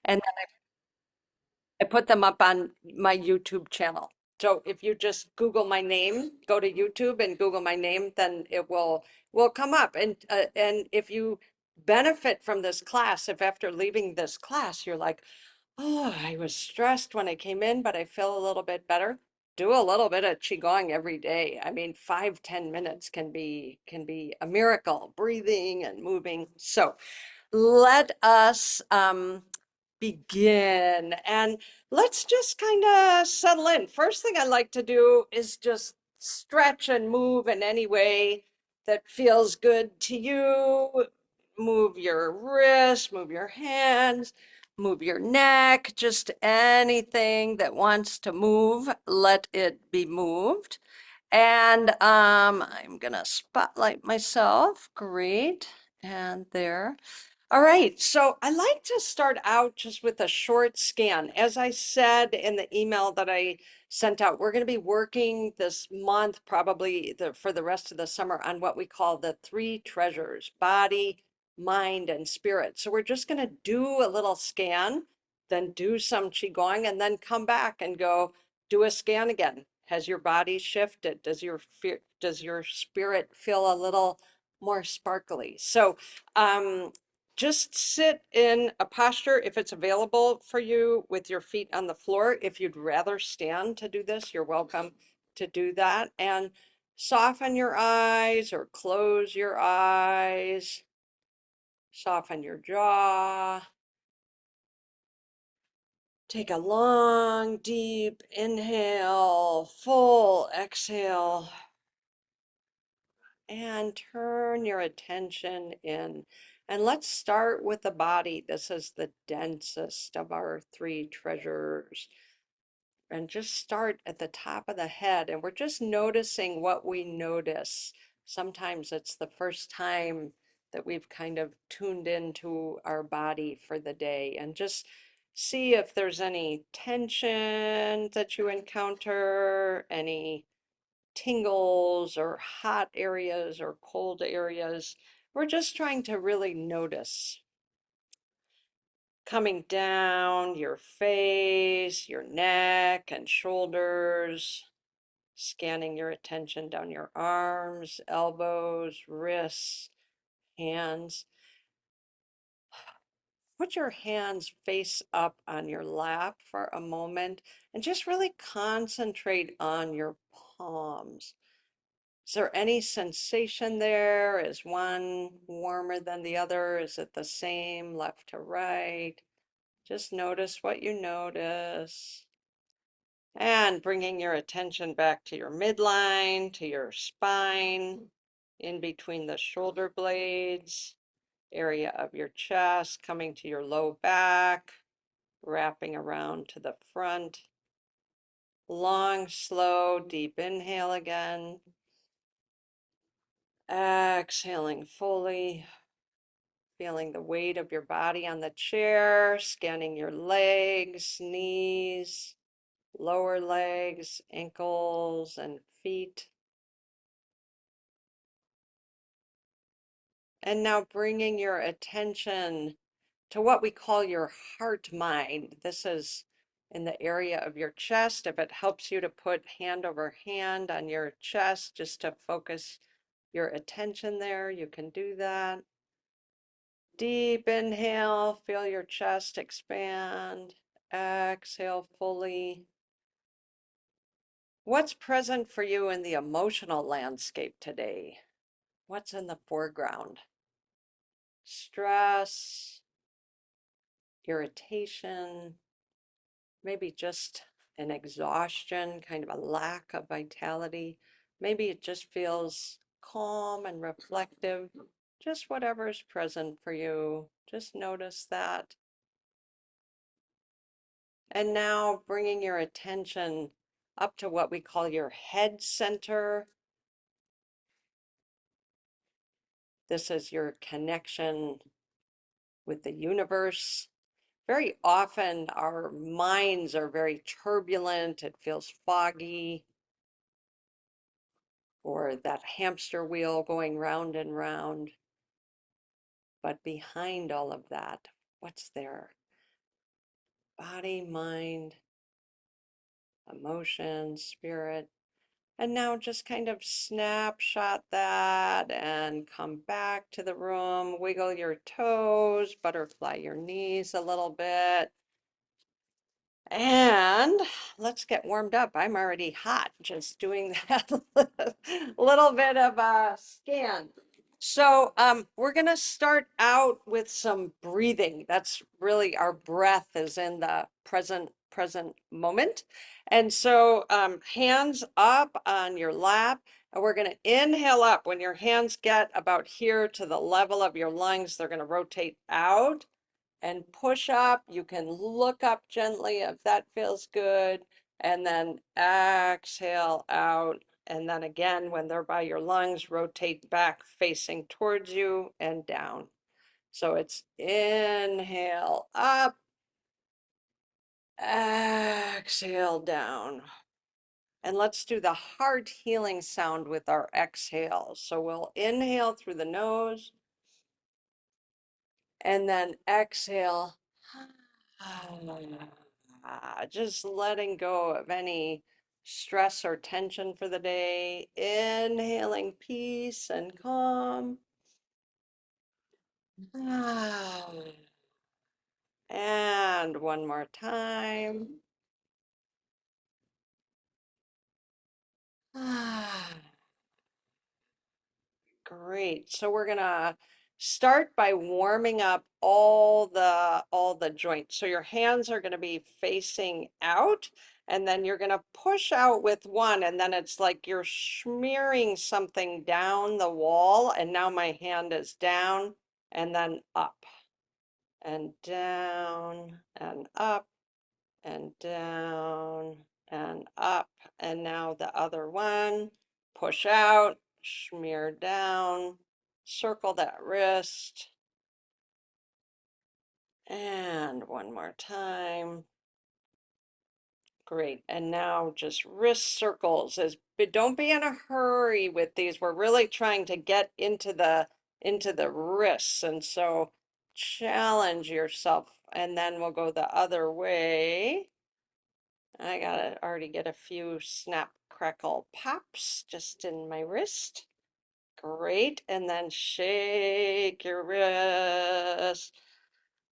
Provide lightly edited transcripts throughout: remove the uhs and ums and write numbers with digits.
And I put them up on my YouTube channel. So if you just Google my name, go to YouTube and Google my name, then it will come up. And if you benefit from this class, if after leaving this class you're like, oh, I was stressed when I came in, but I feel a little bit better. Do a little bit of qigong every day. I mean, 5, 10 minutes can be a miracle, breathing and moving. So let us begin and let's just kind of settle in. First thing I like to do is just stretch and move in any way that feels good to you. Move your wrists, move your hands, move your neck, just anything that wants to move, let it be moved. And I'm gonna spotlight myself. Great. And there. All right, so I like to start out just with a short scan. As I said in the email that I sent out, we're going to be working this month, probably for the rest of the summer, on what we call the three treasures: body, mind, and spirit. So we're just going to do a little scan, then do some qigong, and then come back and go do a scan again. Has your body shifted? Does your spirit feel a little more sparkly? So just sit in a posture if it's available for you with your feet on the floor. If you'd rather stand to do this, you're welcome to do that. And soften your eyes or close your eyes. Soften your jaw. Take a long, deep inhale, full exhale, and turn your attention in. And let's start with the body. This is the densest of our three treasures. And just start at the top of the head. And we're just noticing what we notice. Sometimes it's the first time that we've kind of tuned into our body for the day. And just see if there's any tension that you encounter, any tingles or hot areas or cold areas. We're just trying to really notice. Coming down your face, your neck and shoulders, scanning your attention down your arms, elbows, wrists, hands. Put your hands face up on your lap for a moment and just really concentrate on your palms. Is there any sensation there? Is one warmer than the other? Is it the same, left to right? Just notice what you notice. And bringing your attention back to your midline, to your spine, in between the shoulder blades, area of your chest, coming to your low back, wrapping around to the front. Long, slow, deep inhale again. Exhaling fully, feeling the weight of your body on the chair, scanning your legs, knees, lower legs, ankles, and feet. And now bringing your attention to what we call your heart mind. This is in the area of your chest. If it helps you to put hand over hand on your chest just to focus your attention there, you can do that. Deep inhale, feel your chest expand. Exhale fully. What's present for you in the emotional landscape today? What's in the foreground? Stress, irritation, maybe just an exhaustion, kind of a lack of vitality. Maybe it just feels calm and reflective. Just whatever is present for you. Just notice that. And now bringing your attention up to what we call your head center. This is your connection with the universe. Very often our minds are very turbulent. It feels foggy, or that hamster wheel going round and round. But behind all of that, what's there? body, mind, emotion, spirit. And now just kind of snapshot that and come back to the room. Wiggle your toes, butterfly your knees a little bit. And let's get warmed up. I'm already hot just doing that little bit of a scan. So we're going to start out with some breathing. That's really our breath is in the present moment. And so hands up on your lap, and we're going to inhale up. When your hands get about here to the level of your lungs, they're going to rotate out and push up. You can look up gently if that feels good. And then exhale out. And then again, when they're by your lungs, rotate back facing towards you and down. So it's inhale up, exhale down. And let's do the heart healing sound with our exhale. So we'll inhale through the nose and then exhale. Just letting go of any stress or tension for the day. Inhaling peace and calm. And one more time. Great. So we're gonna start by warming up all the joints. So your hands are gonna be facing out, and then you're gonna push out with one, and then it's like you're smearing something down the wall, and now my hand is down and then up and down and up and down and up. And now the other one, push out, smear down, circle that wrist. And one more time. Great. And now just wrist circles but don't be in a hurry with these. We're really trying to get into the wrists. And so challenge yourself. And then we'll go the other way. I gotta already get a few snap, crackle, pops just in my wrist. Great. And then shake your wrist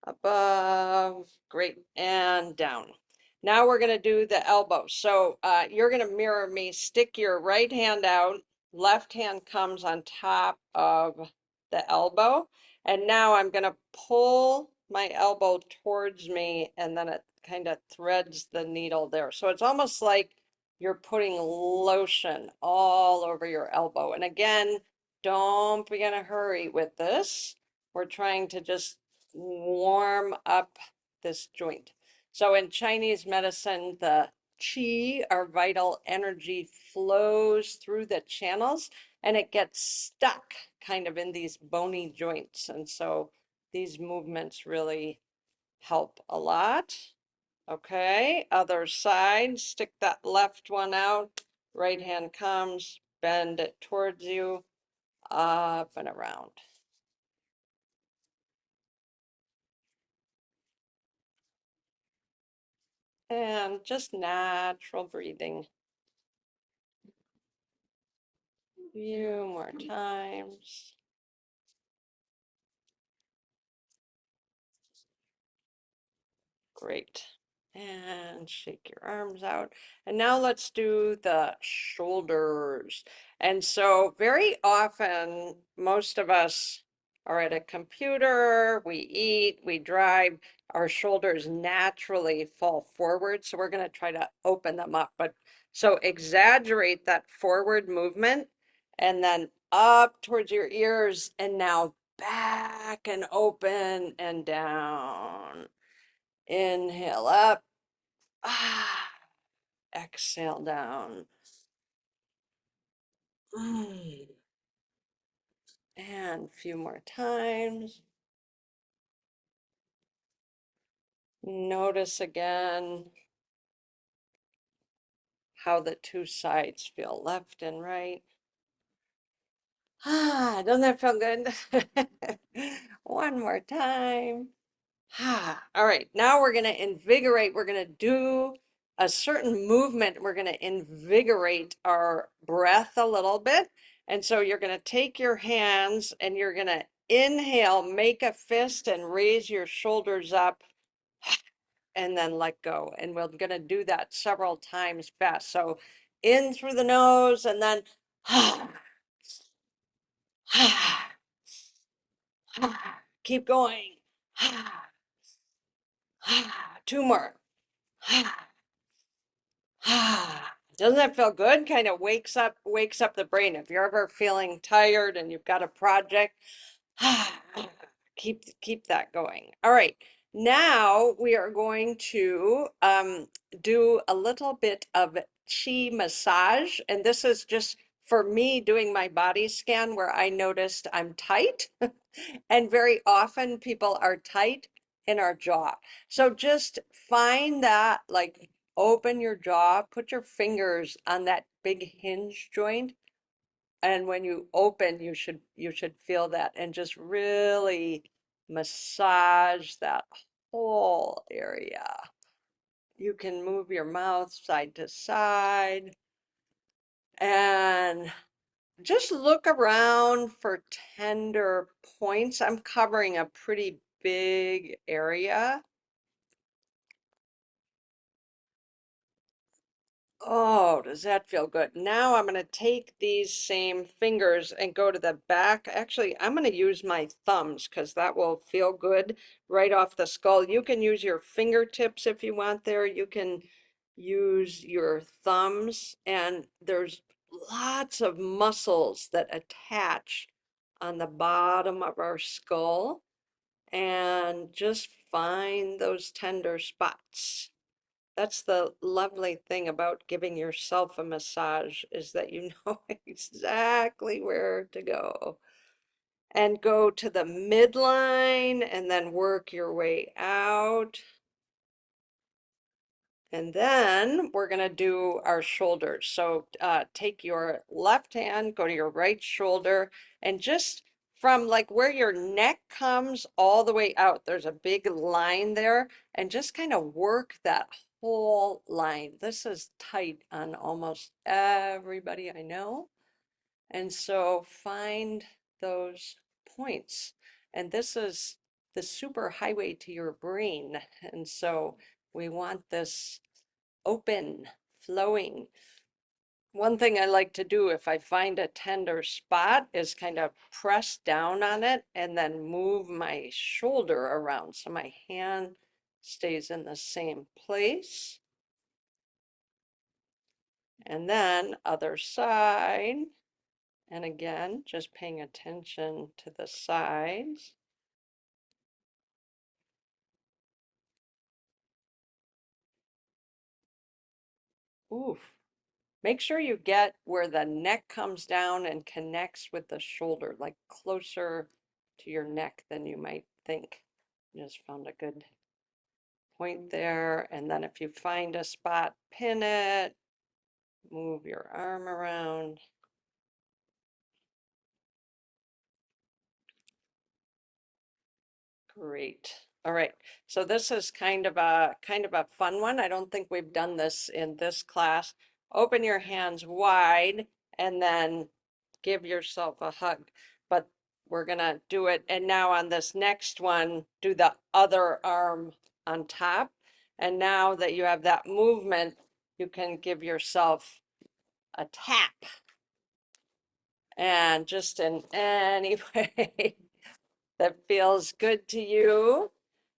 above. Great. And down. Now we're going to do the elbow. So you're going to mirror me. Stick your right hand out. Left hand comes on top of the elbow. And now I'm going to pull my elbow towards me, and then it kind of threads the needle there. So it's almost like you're putting lotion all over your elbow. And again, don't be in a hurry with this. We're trying to just warm up this joint. So in Chinese medicine, the qi, our vital energy, flows through the channels and it gets stuck kind of in these bony joints. And so these movements really help a lot. Okay, other side, stick that left one out, right hand comes, bend it towards you, up and around. And just natural breathing. A few more times. Great. And shake your arms out. And now let's do the shoulders. And so very often, most of us are at a computer, we eat, we drive, our shoulders naturally fall forward. So we're going to try to open them up. But so exaggerate that forward movement and then up towards your ears and now back and open and down. Inhale up. Exhale down. And a few more times. Notice again how the two sides feel, left and right. Doesn't that feel good? One more time. All right, now we're going to invigorate. We're going to do a certain movement. We're going to invigorate our breath a little bit. And so you're going to take your hands and you're going to inhale, make a fist and raise your shoulders up and then let go. And we're going to do that several times fast. So in through the nose and then keep going. Two more. Doesn't that feel good? Kind of wakes up the brain. If you're ever feeling tired and you've got a project, keep that going. All right. Now we are going to do a little bit of chi massage. And this is just for me doing my body scan where I noticed I'm tight. And very often people are tight in our jaw. So just find that, like open your jaw, put your fingers on that big hinge joint. And when you open, you should feel that and just really massage that whole area. You can move your mouth side to side and just look around for tender points. I'm covering a pretty big area. Oh, does that feel good? Now I'm going to take these same fingers and go to the back. Actually, I'm going to use my thumbs because that will feel good right off the skull. You can use your fingertips if you want there. You can use your thumbs, and there's lots of muscles that attach on the bottom of our skull, and just find those tender spots. That's the lovely thing about giving yourself a massage is that you know exactly where to go. And go to the midline and then work your way out. And then we're going to do our shoulders. So take your left hand, go to your right shoulder, and just from like where your neck comes all the way out, there's a big line there, and just kind of work that whole line. This is tight on almost everybody I know. And so find those points. And this is the super highway to your brain. And so we want this open, flowing. One thing I like to do if I find a tender spot is kind of press down on it and then move my shoulder around so my hand stays in the same place. And then other side. And again, just paying attention to the sides. Oof. Make sure you get where the neck comes down and connects with the shoulder, like closer to your neck than you might think. Just found a good point there. And then if you find a spot, pin it, move your arm around. Great. All right. So this is kind of a fun one. I don't think we've done this in this class. Open your hands wide and then give yourself a hug. But we're gonna do it. And now on this next one, do the other arm on top. And now that you have that movement, you can give yourself a tap. And just in any way that feels good to you.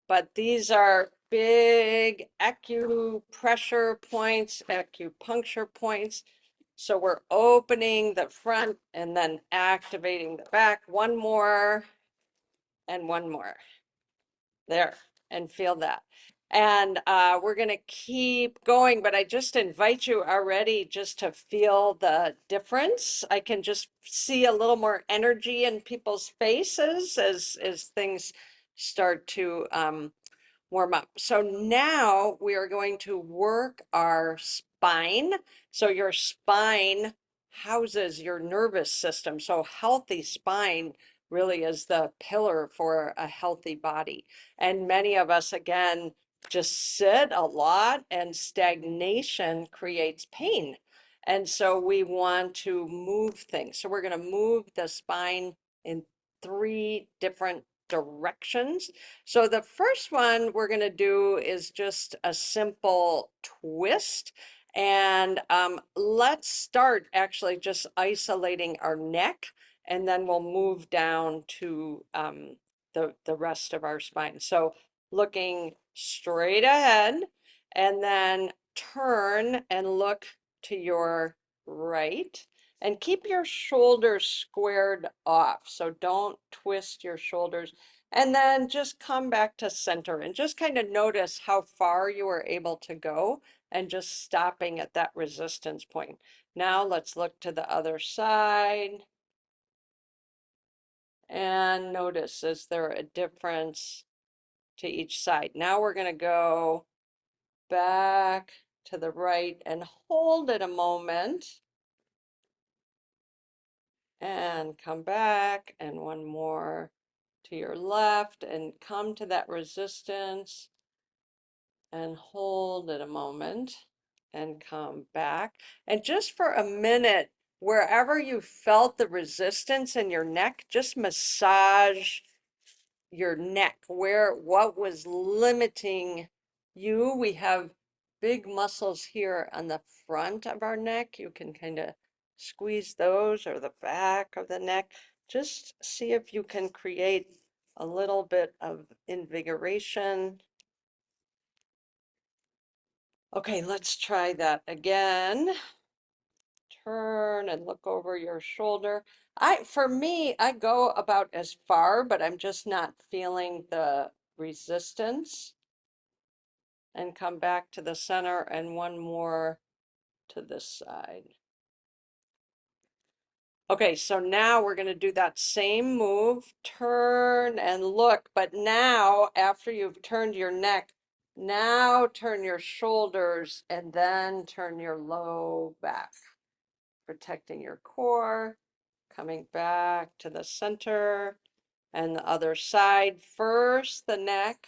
But these are big acupressure points, acupuncture points. So we're opening the front and then activating the back. One more and one more. There, and feel that. And we're going to keep going, but I just invite you already just to feel the difference. I can just see a little more energy in people's faces as things start to warm up. So now we are going to work our spine. So your spine houses your nervous system. So healthy spine really is the pillar for a healthy body. And many of us, again, just sit a lot, and stagnation creates pain. And so we want to move things. So we're going to move the spine in three different directions. So the first one we're going to do is just a simple twist. And let's start actually just isolating our neck, and then we'll move down to the rest of our spine. So looking straight ahead, and then turn and look to your right, and keep your shoulders squared off. So don't twist your shoulders. And then just come back to center and just kind of notice how far you were able to go, and just stopping at that resistance point. Now let's look to the other side and notice, is there a difference to each side? Now we're going to go back to the right and hold it a moment, and come back, and one more to your left, and come to that resistance and hold it a moment and come back. And just for a minute, wherever you felt the resistance in your neck, just massage your neck, where what was limiting you. We have big muscles here on the front of our neck. You can kind of squeeze those, or the back of the neck. Just see if you can create a little bit of invigoration. Okay, let's try that again. Turn and look over your shoulder. For me, I go about as far, but I'm just not feeling the resistance. And come back to the center, and one more to this side. Okay, so now we're going to do that same move, turn and look, but now after you've turned your neck, now turn your shoulders, and then turn your low back, protecting your core, coming back to the center, and the other side. First the neck,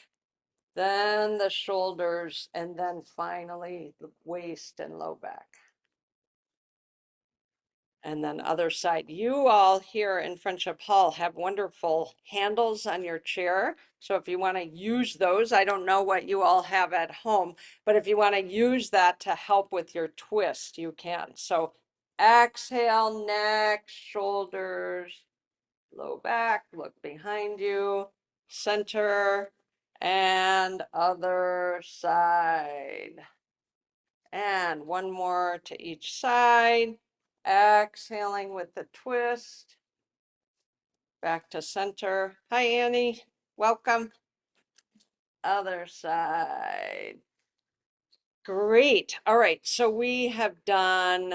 then the shoulders, and then finally the waist and low back. And then other side. You all here in Friendship Hall have wonderful handles on your chair. So if you want to use those, I don't know what you all have at home, but if you want to use that to help with your twist, you can. So exhale, neck, shoulders, low back, look behind you, center, and other side. And one more to each side. Exhaling with the twist. Back to center. Hi, Annie. Welcome. Other side. Great. All right. So we have done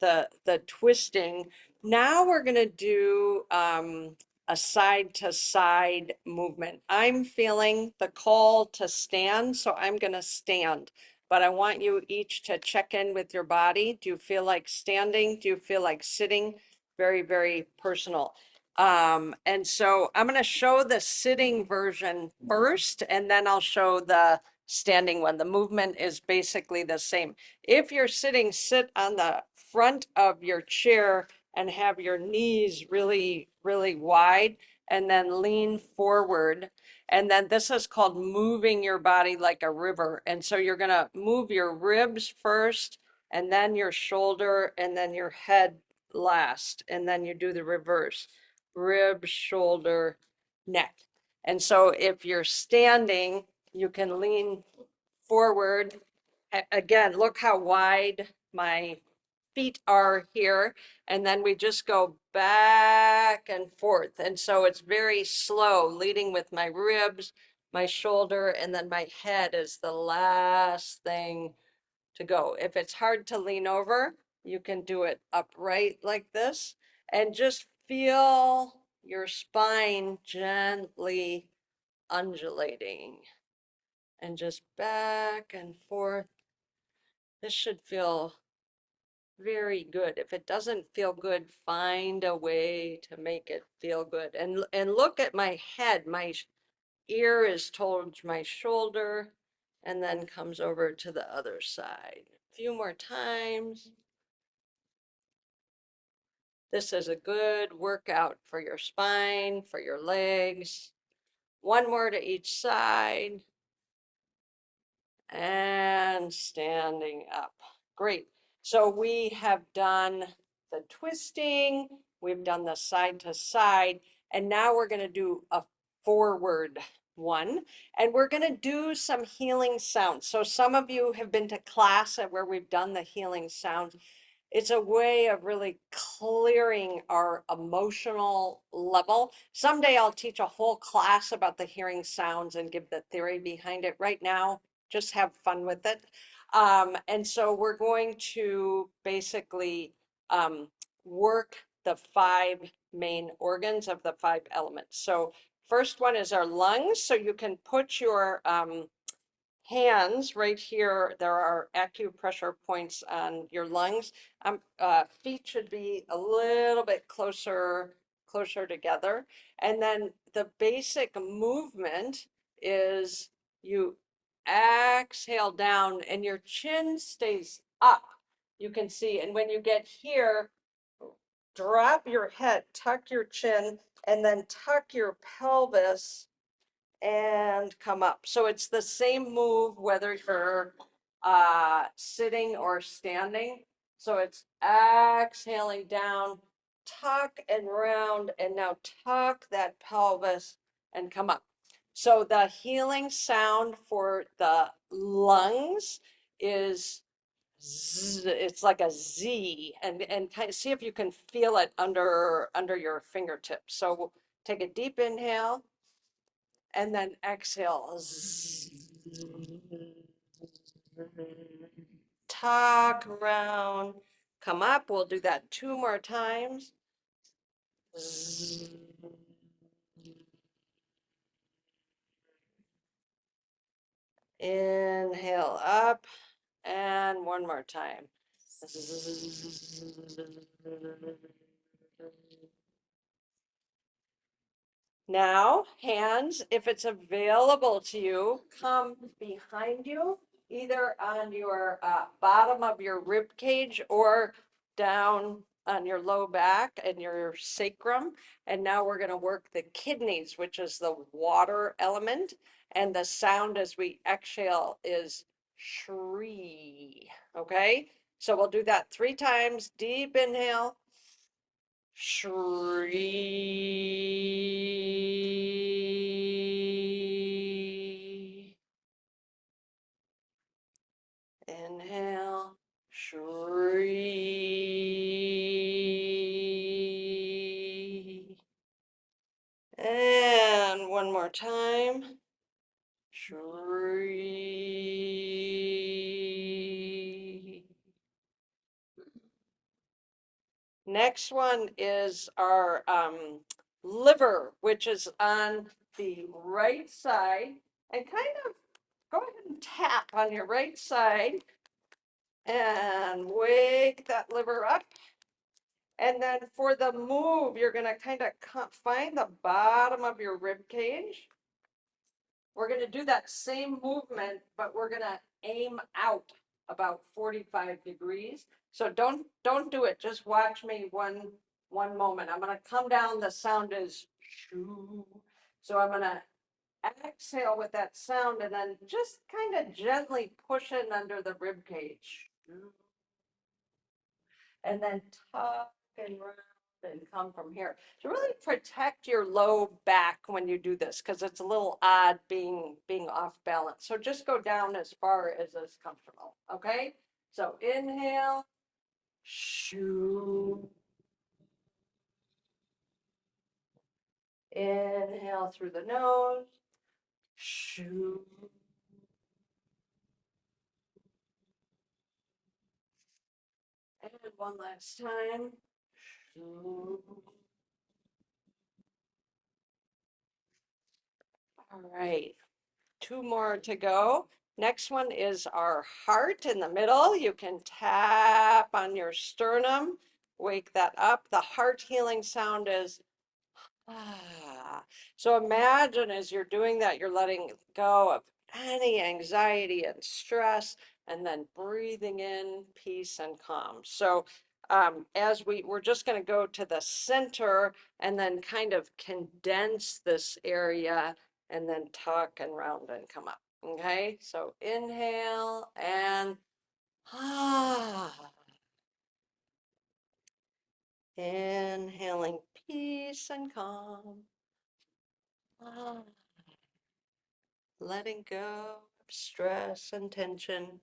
the twisting. Now we're going to do a side to side movement. I'm feeling the call to stand, so I'm going to stand. But I want you each to check in with your body. Do you feel like standing? Do you feel like sitting? Very, very personal. And so I'm going to show the sitting version first, and then I'll show the standing one. The movement is basically the same. If you're sitting, sit on the front of your chair and have your knees really, really wide, and then lean forward. And then this is called moving your body like a river. And so you're going to move your ribs first, and then your shoulder, and then your head last. And then you do the reverse: rib, shoulder, neck. And so if you're standing, you can lean forward. Again, look how wide my feet are here. And then we just go back and forth. And so it's very slow, leading with my ribs, my shoulder, and then my head is the last thing to go. If it's hard to lean over, you can do it upright like this, and just feel your spine gently undulating, and just back and forth. This should feel Very good. If it doesn't feel good, find a way to make it feel good. And look at my head. My ear is towards my shoulder and then comes over to the other side. A few more times. This is a good workout for your spine, for your legs. One more to each side and standing up. Great. So we have done the twisting, we've done the side to side, and now we're going to do a forward one. And we're going to do some healing sounds. So some of you have been to class where we've done the healing sounds. It's a way of really clearing our emotional level. Someday I'll teach a whole class about the hearing sounds and give the theory behind it. Right now, just have fun with it. And so we're going to basically work the five main organs of the five elements. So first one is our lungs. So you can put your hands right here. There are acupressure points on your lungs. Feet should be a little bit closer together. And then the basic movement is you exhale down and your chin stays up. You can see, and when you get here, drop your head, tuck your chin, and then tuck your pelvis and come up. So it's the same move whether you're sitting or standing. So it's exhaling down, tuck and round, and now tuck that pelvis and come up. So the healing sound for the lungs is Z, it's like a Z, and kind of see if you can feel it under your fingertips. So we'll take a deep inhale and then exhale. Tuck around, come up. We'll do that two more times. Inhale up and one more time. Now, hands, if it's available to you, come behind you, either on your bottom of your rib cage or down on your low back and your sacrum. And now we're going to work the kidneys, which is the water element. And the sound as we exhale is Shri. Okay, so we'll do that three times. Deep inhale. Shri. Inhale. Shri. And one more time. Shri. Next one is our liver, which is on the right side. And kind of go ahead and tap on your right side and wake that liver up. And then for the move, you're going to kind of find the bottom of your rib cage. We're going to do that same movement, but we're going to aim out about 45 degrees. So don't do it. Just watch me one moment. I'm going to come down. The sound is shoo. So I'm going to exhale with that sound and then just kind of gently push it under the rib cage. And then tuck and round and come from here. To really protect your low back when you do this, because it's a little odd being off balance. So just go down as far as is comfortable. Okay. So inhale, shoo. Inhale through the nose, shoo. And one last time, shoo. All right, two more to go. Next one is our heart in the middle. You can tap on your sternum, wake that up. The heart healing sound is ah. So imagine as you're doing that, you're letting go of any anxiety and stress, and then breathing in peace and calm. So as we're just going to go to the center and then kind of condense this area and then tuck and round and come up. Okay, so inhale and ah. Inhaling peace and calm. Ah. Letting go of stress and tension.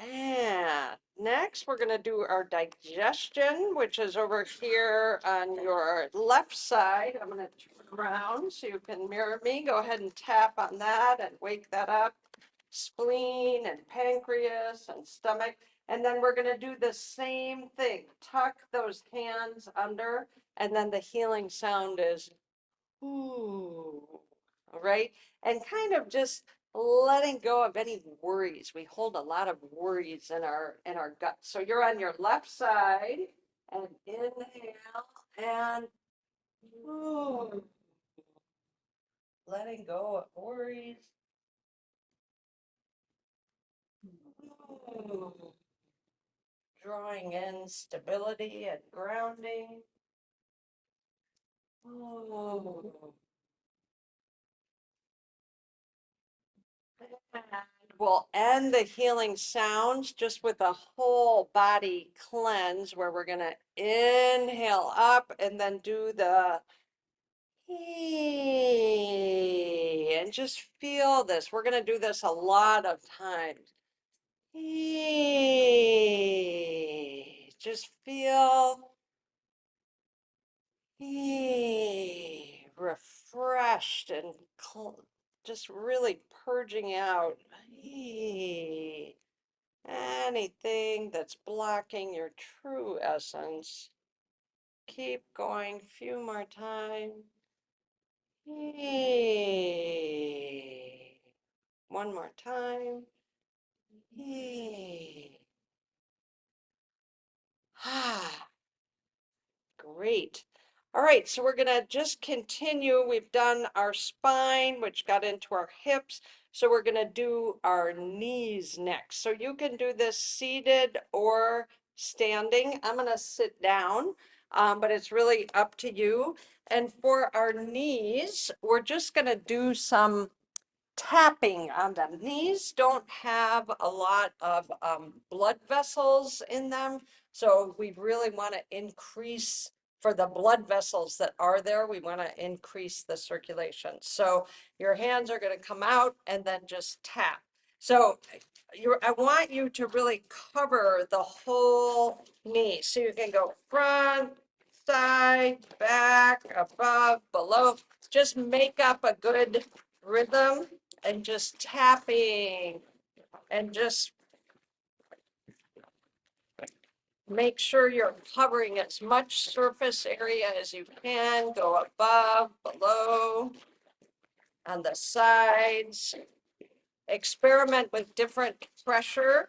And next, we're going to do our digestion, which is over here on your left side. I'm going to turn around so you can mirror me. Go ahead and tap on that and wake that up. Spleen and pancreas and stomach. And then we're going to do the same thing. Tuck those hands under, and then the healing sound is ooh, all right. And kind of just letting go of any worries. We hold a lot of worries in our gut. So you're on your left side and inhale and ooh, letting go of worries. Ooh, drawing in stability and grounding. Ooh. And we'll end the healing sounds just with a whole body cleanse where we're going to inhale up and then do the and just feel this. We're going to do this a lot of times. Just feel refreshed and just really purging out anything that's blocking your true essence. Keep going, few more times. One more time. Ah. Great. All right, so we're going to just continue. We've done our spine, which got into our hips. So we're going to do our knees next. So you can do this seated or standing. I'm going to sit down, but it's really up to you. And for our knees, we're just going to do some tapping on them. Knees don't have a lot of blood vessels in them, so we really want to increase for the blood vessels that are there. We want to increase the circulation. So your hands are going to come out and then just tap. So I want you to really cover the whole knee. So you can go front, side, back, above, below. Just make up a good rhythm and just tapping and just make sure you're covering as much surface area as you can. Go above, below, on the sides. Experiment with different pressure.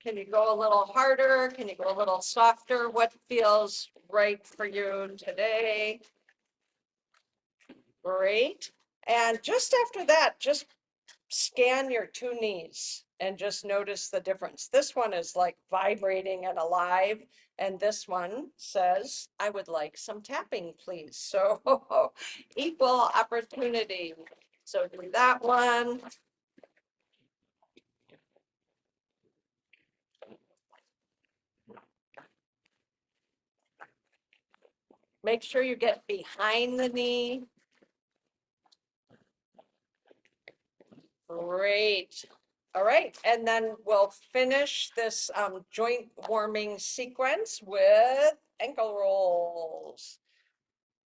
Can you go a little harder? Can you go a little softer? What feels right for you today? Great. And just after that, just scan your two knees and just notice the difference. This one is like vibrating and alive, and this one says, I would like some tapping, please. So equal opportunity. So do that one. Make sure you get behind the knee. Great. All right, and then we'll finish this joint warming sequence with ankle rolls.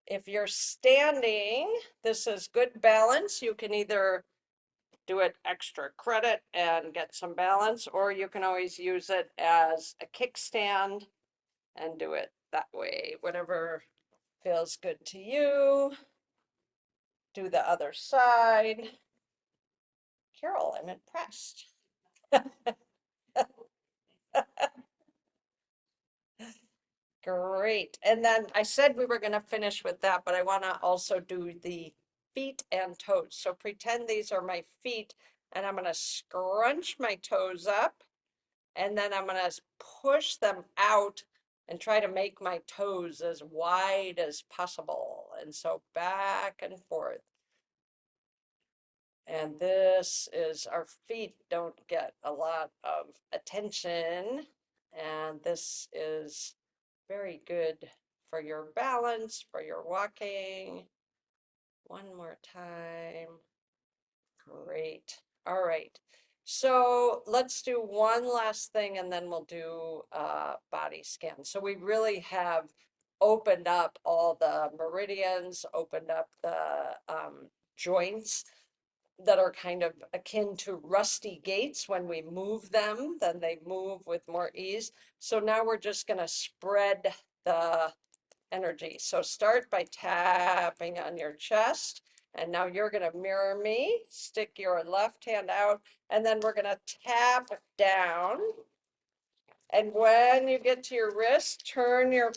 If you're standing, this is good balance. You can either do it extra credit and get some balance, or you can always use it as a kickstand and do it that way, whatever feels good to you. Do the other side. Carol, I'm impressed. Great. And then I said we were going to finish with that, but I want to also do the feet and toes. So pretend these are my feet, and I'm going to scrunch my toes up, and then I'm going to push them out and try to make my toes as wide as possible. And so back and forth. And this is, our feet don't get a lot of attention. And this is very good for your balance, for your walking. One more time. Great. All right. So let's do one last thing and then we'll do a body scan. So we really have opened up all the meridians, opened up the joints that are kind of akin to rusty gates. When we move them, then they move with more ease. So now we're just going to spread the energy. So start by tapping on your chest. And now you're going to mirror me, stick your left hand out, and then we're going to tap down. And when you get to your wrist, turn your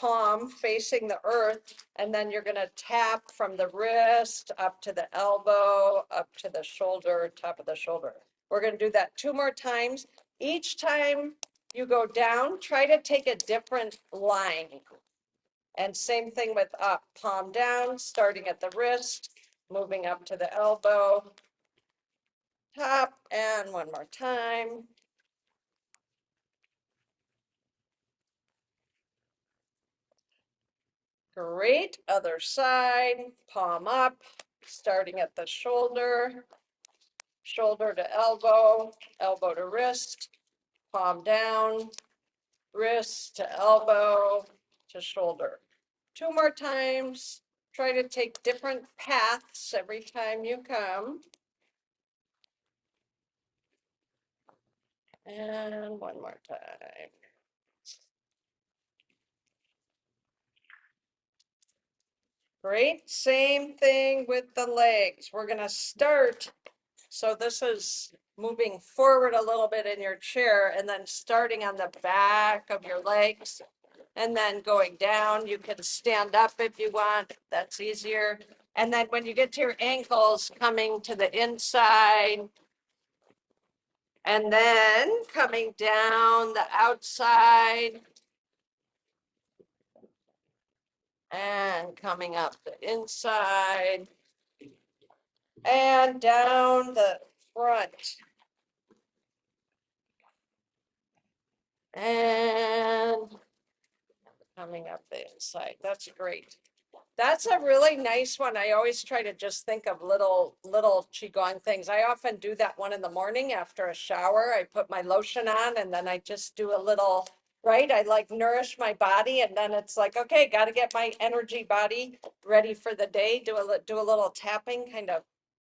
palm facing the earth, and then you're going to tap from the wrist up to the elbow, up to the shoulder, top of the shoulder. We're going to do that 2 more times. Each time you go down, try to take a different line. And same thing with up, palm down, starting at the wrist, moving up to the elbow, top, and one more time. Great, other side, palm up, starting at the shoulder, shoulder to elbow, elbow to wrist, palm down, wrist to elbow to shoulder. 2 more times. Try to take different paths every time you come. And one more time. Great, same thing with the legs. We're gonna start, so this is moving forward a little bit in your chair and then starting on the back of your legs and then going down. You can stand up if you want, that's easier. And then when you get to your ankles, coming to the inside and then coming down the outside and coming up the inside and down the front and coming up the inside. That's great. That's a really nice one. I always try to just think of little qigong things. I often do that one in the morning after a shower. I put my lotion on and then I just do a little, right? I like nourish my body and then it's like, okay, got to get my energy body ready for the day. Do a little tapping, kind of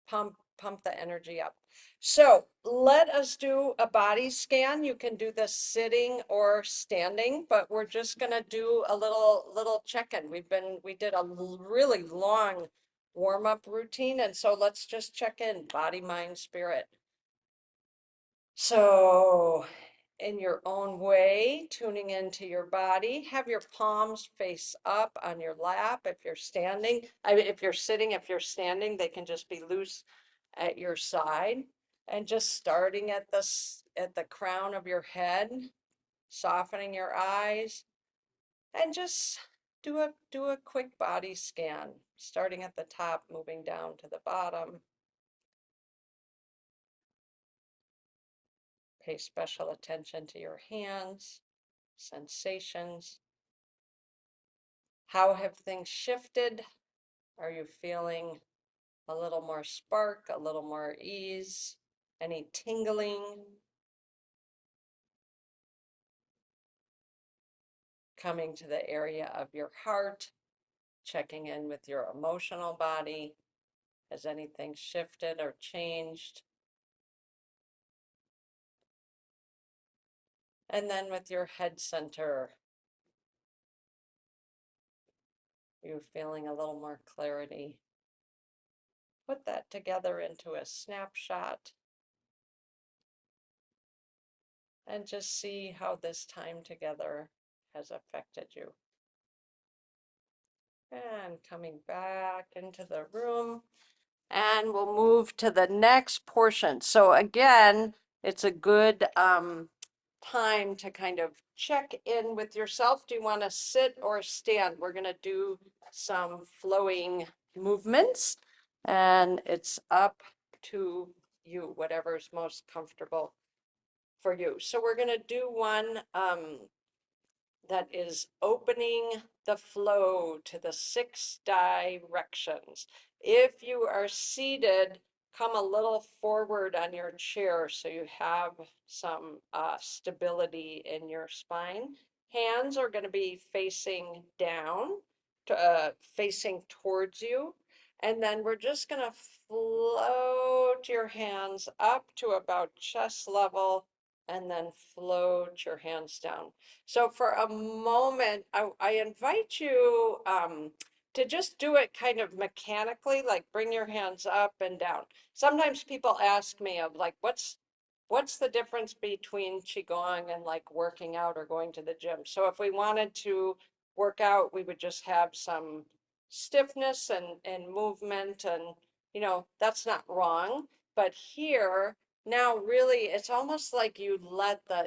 pump the energy up. So let us do a body scan. You can do this sitting or standing, but we're just gonna do a little check-in. We did a really long warm-up routine, and so let's just check in, body, mind, spirit. So in your own way, tuning into your body, have your palms face up on your lap if you're standing. I mean, if you're sitting, if you're standing, they can just be loose at your side. And just starting at the crown of your head, softening your eyes, and just do a quick body scan, starting at the top, moving down to the bottom. Pay special attention to your hands, sensations. How have things shifted? Are you feeling a little more spark, a little more ease? Any tingling? Coming to the area of your heart, checking in with your emotional body. Has anything shifted or changed? And then with your head center, you feeling a little more clarity. Put that together into a snapshot and just see how this time together has affected you. And coming back into the room, and we'll move to the next portion. So again, it's a good time to kind of check in with yourself. Do you want to sit or stand? We're going to do some flowing movements, and it's up to you, whatever's most comfortable for you. So we're going to do one that is opening the flow to the 6 directions. If you are seated, come a little forward on your chair so you have some stability in your spine. Hands are going to be facing down, facing towards you. And then we're just going to float your hands up to about chest level and then float your hands down. So for a moment, I invite you to just do it kind of mechanically, like bring your hands up and down. Sometimes people ask me of like, what's the difference between Qigong and like working out or going to the gym? So if we wanted to work out, we would just have some stiffness and movement and, that's not wrong. But here, now really, it's almost like you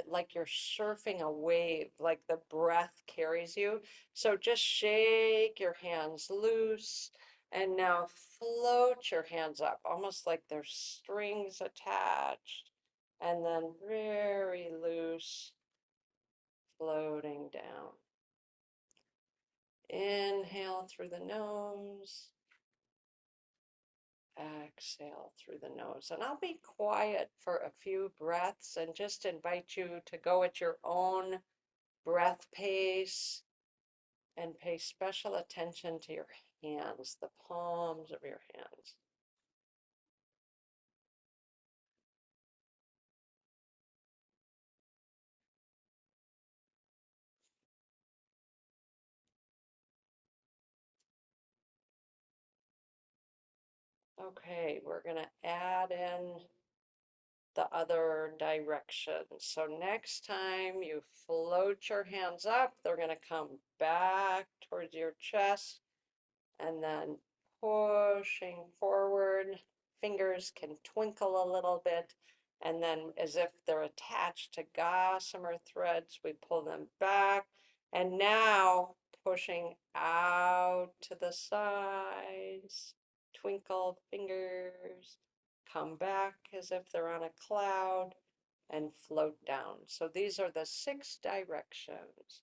like you're surfing a wave, like the breath carries you. So just shake your hands loose and now float your hands up, almost like there's strings attached. And then very loose, floating down. Inhale through the nose. Exhale through the nose. And I'll be quiet for a few breaths and just invite you to go at your own breath pace and pay special attention to your hands, the palms of your hands. Okay, we're going to add in the other direction. So next time you float your hands up, they're going to come back towards your chest and then pushing forward. Fingers can twinkle a little bit. And then as if they're attached to gossamer threads, we pull them back. And now pushing out to the sides, twinkle fingers, come back as if they're on a cloud and float down. So these are the 6 directions: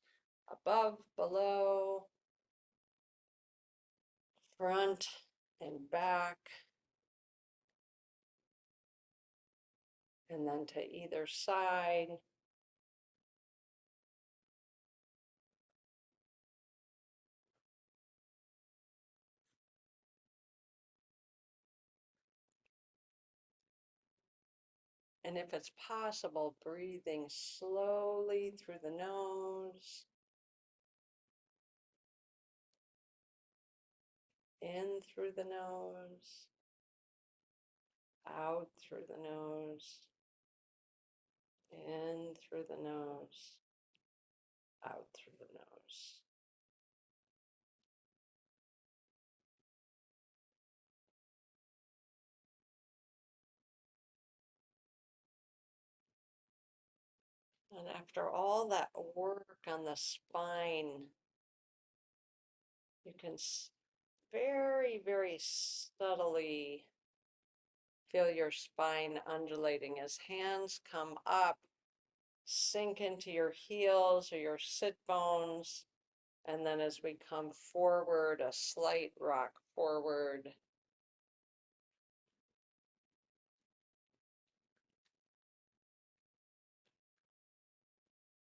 above, below, front and back, and then to either side. And if it's possible, breathing slowly through the nose, in through the nose, out through the nose, in through the nose, out through the nose. And after all that work on the spine, you can very, very subtly feel your spine undulating as hands come up, sink into your heels or your sit bones. And then as we come forward, a slight rock forward.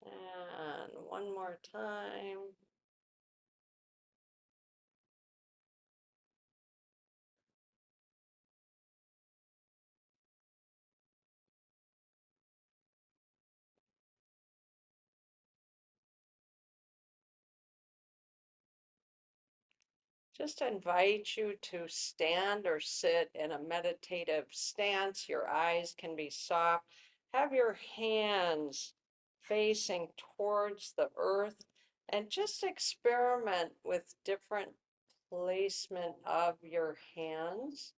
And one more time. Just invite you to stand or sit in a meditative stance. Your eyes can be soft. Have your hands facing towards the earth and just experiment with different placement of your hands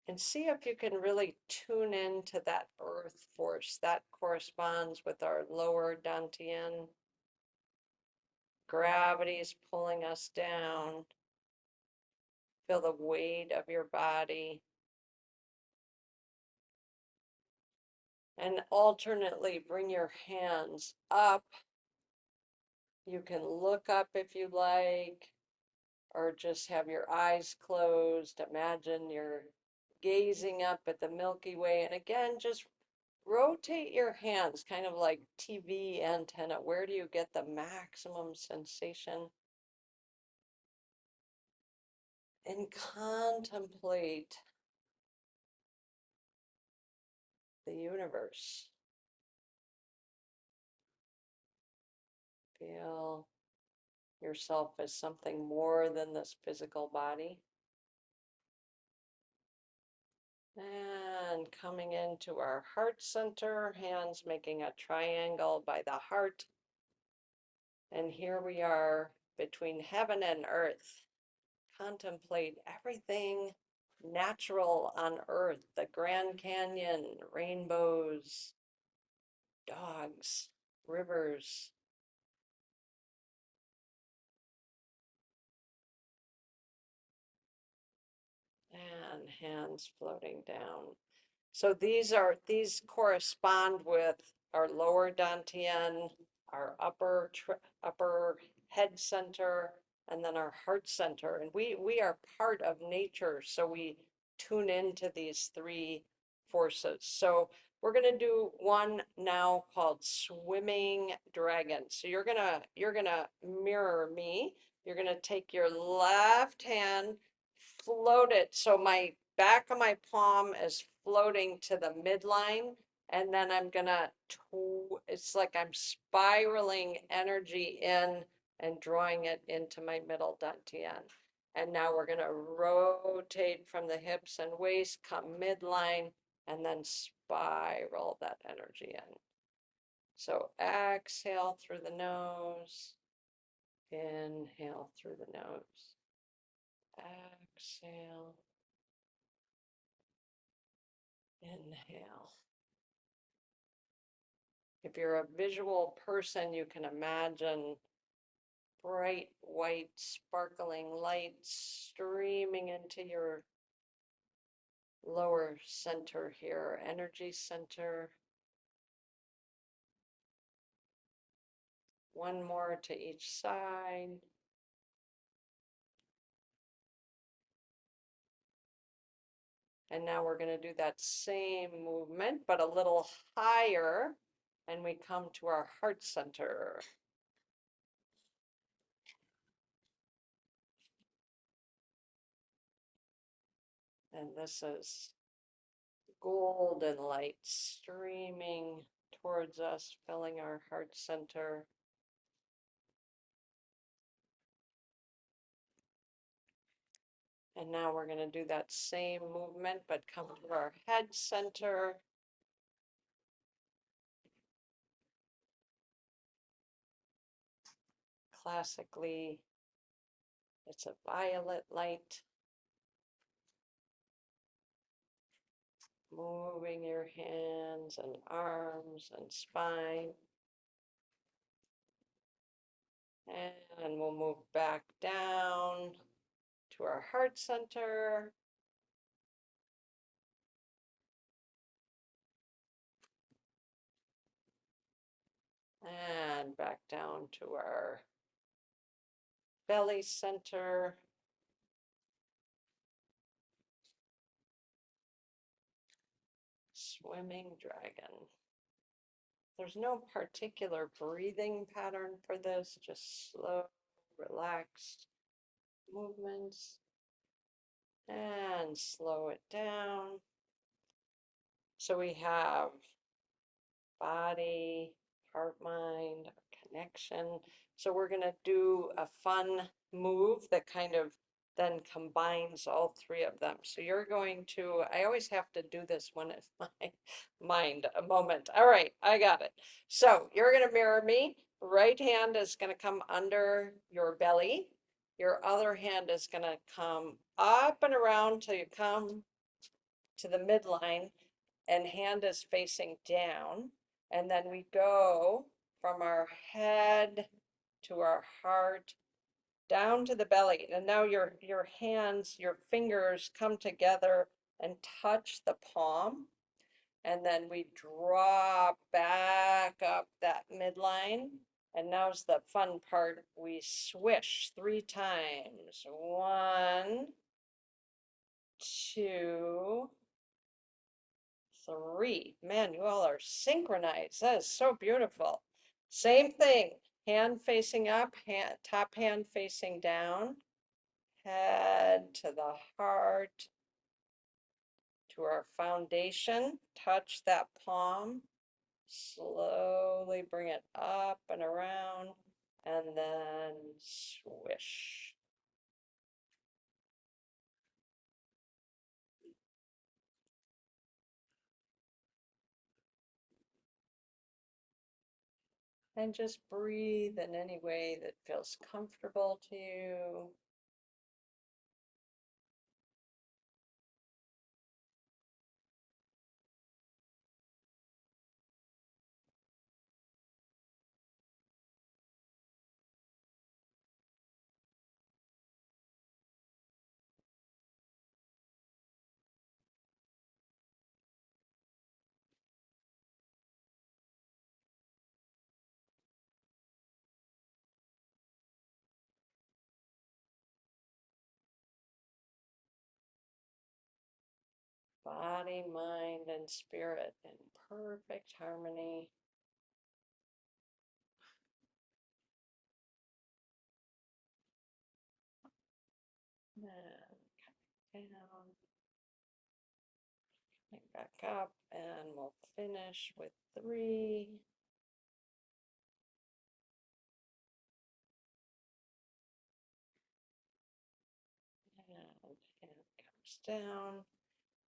and see if you can really tune into that earth force that corresponds with our lower dantian. Gravity is pulling us down. Feel the weight of your body. And alternately bring your hands up. You can look up if you like, or just have your eyes closed. Imagine you're gazing up at the Milky Way. And again, just rotate your hands, kind of like TV antenna. Where do you get the maximum sensation? And contemplate the universe. Feel yourself as something more than this physical body. And coming into our heart center, hands making a triangle by the heart. And here we are between heaven and earth. Contemplate everything natural on earth, the Grand Canyon, rainbows, dogs, rivers, and hands floating down. So these correspond with our lower dantian, our upper head center, and then our heart center. And we are part of nature, so we tune into these three forces. So we're gonna do one now called swimming dragon. So you're gonna mirror me. You're gonna take your left hand, float it. So my back of my palm is floating to the midline. And then I'm gonna, it's like I'm spiraling energy in and drawing it into my middle dantian. And now we're gonna rotate from the hips and waist, come midline, and then spiral that energy in. So exhale through the nose, inhale through the nose, exhale, inhale. If you're a visual person, you can imagine bright white sparkling light streaming into your lower center here, energy center. One more to each side. And now we're going to do that same movement, but a little higher. And we come to our heart center. And this is golden light streaming towards us, filling our heart center. And now we're going to do that same movement, but come to our head center. Classically, it's a violet light. Moving your hands and arms and spine. And we'll move back down to our heart center. And back down to our belly center. Swimming dragon. There's no particular breathing pattern for this, just slow, relaxed movements. And slow it down. So we have body, heart, mind, connection So we're going to do a fun move that kind of then combines all three of them. So you're going to, I always have to do this one in my mind a moment. All right, I got it. So you're going to mirror me. Right hand is going to come under your belly. Your other hand is going to come up and around till you come to the midline, and hand is facing down. And then we go from our head to our heart down to the belly. And now your hands, your fingers come together and touch the palm. And then we draw back up that midline. And now's the fun part. We swish 3 times. 1, 2, 3. Man, you all are synchronized. That is so beautiful. Same thing. Hand facing up, top hand facing down. Head to the heart, to our foundation. Touch that palm. Slowly bring it up and around, and then swish. And just breathe in any way that feels comfortable to you. Body, mind, and spirit in perfect harmony. And come down, back up, and we'll finish with 3. And hand comes down.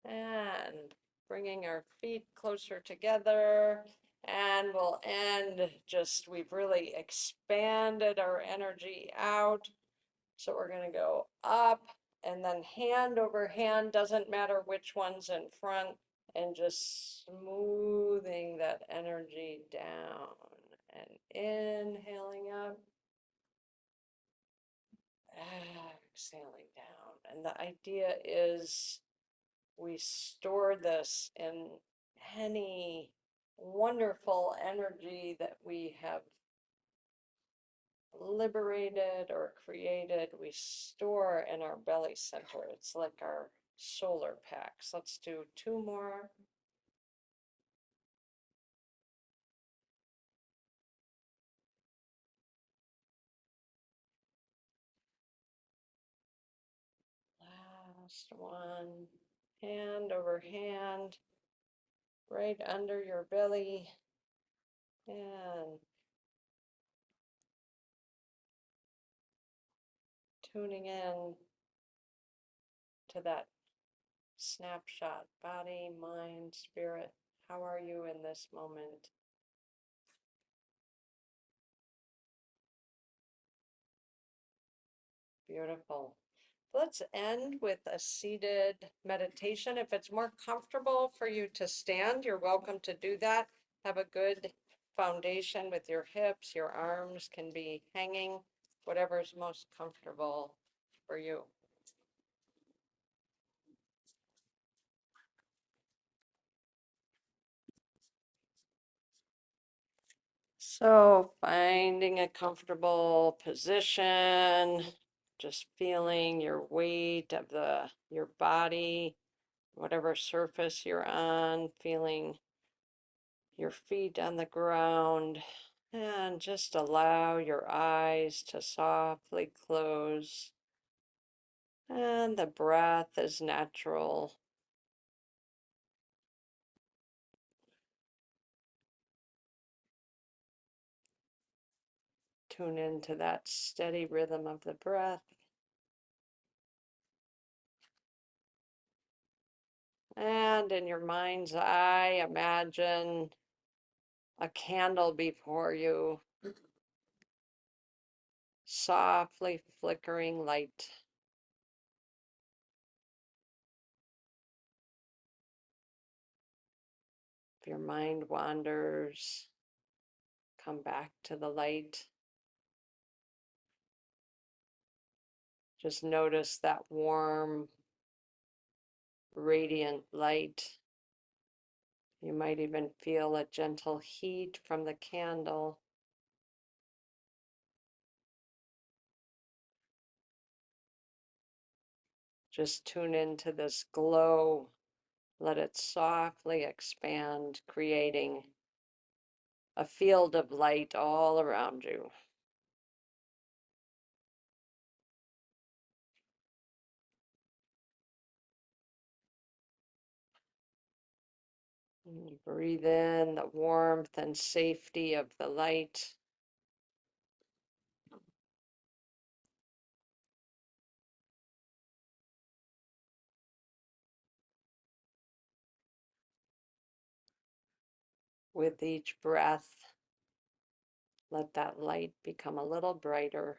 And bringing our feet closer together. And we'll end just, we've really expanded our energy out. So we're going to go up and then hand over hand, doesn't matter which one's in front, and just smoothing that energy down and inhaling up, exhaling down. And the idea is we store this in any wonderful energy that we have liberated or created. We store in our belly center. It's like our solar packs. Let's do 2 more. Last one. Hand over hand, right under your belly, and tuning in to that snapshot, body, mind, spirit. How are you in this moment? Beautiful. Let's end with a seated meditation. If it's more comfortable for you to stand, you're welcome to do that. Have a good foundation with your hips. Your arms can be hanging, whatever's most comfortable for you. So finding a comfortable position, just feeling your weight of your body, whatever surface you're on, feeling your feet on the ground, and just allow your eyes to softly close. And the breath is natural. Tune into that steady rhythm of the breath. And in your mind's eye, imagine a candle before you, softly flickering light. If your mind wanders, come back to the light. Just notice that warm, radiant light. You might even feel a gentle heat from the candle. Just tune into this glow. Let it softly expand, creating a field of light all around you. And breathe in the warmth and safety of the light. With each breath, let that light become a little brighter,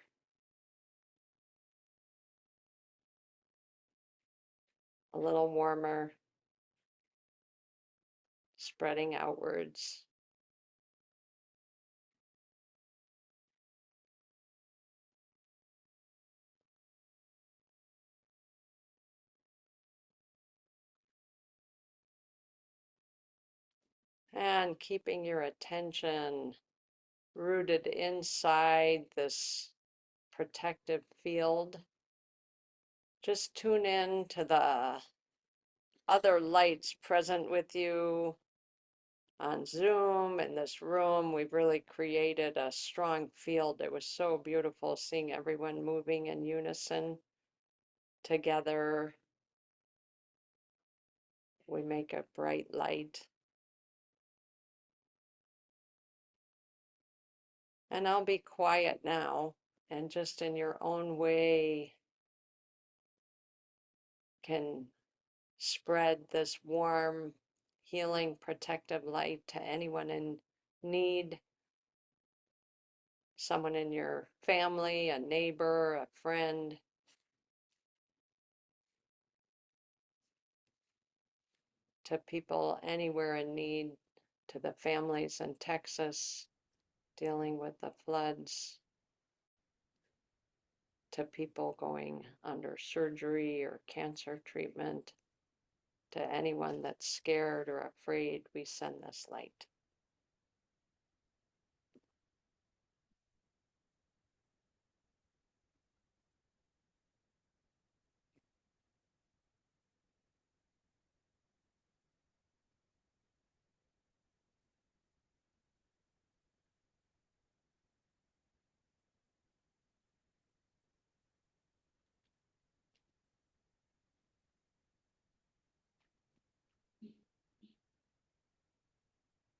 a little warmer, spreading outwards. And keeping your attention rooted inside this protective field. Just tune in to the other lights present with you on Zoom in this room. We've really created a strong field. It was so beautiful seeing everyone moving in unison together. We make a bright light. And I'll be quiet now, and just in your own way can spread this warm, healing, protective light to anyone in need, someone in your family, a neighbor, a friend. To people anywhere in need, to the families in Texas dealing with the floods, to people going under surgery or cancer treatment, to anyone that's scared or afraid, we send this light.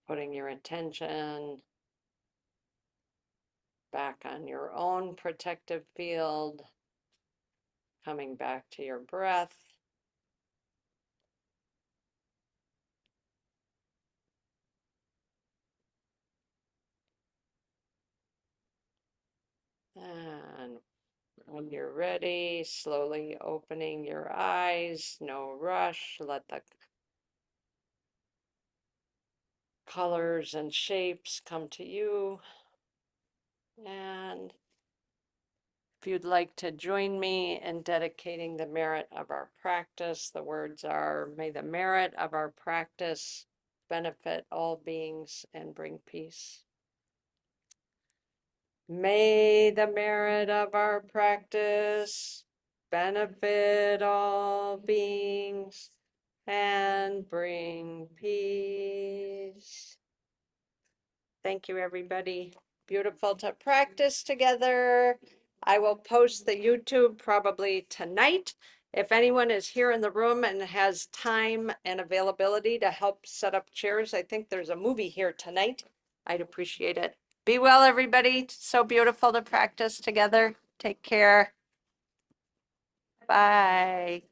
Putting your attention back on your own protective field, coming back to your breath. And when you're ready, slowly opening your eyes, no rush, let the colors and shapes come to you. And if you'd like to join me in dedicating the merit of our practice, the words are, may the merit of our practice benefit all beings and bring peace. May the merit of our practice benefit all beings and bring peace. Thank you, everybody. Beautiful to practice together. I will post the YouTube probably tonight. If anyone is here in the room and has time and availability to help set up chairs, I think there's a movie here tonight. I'd appreciate it. Be well, everybody. So beautiful to practice together. Take care. Bye.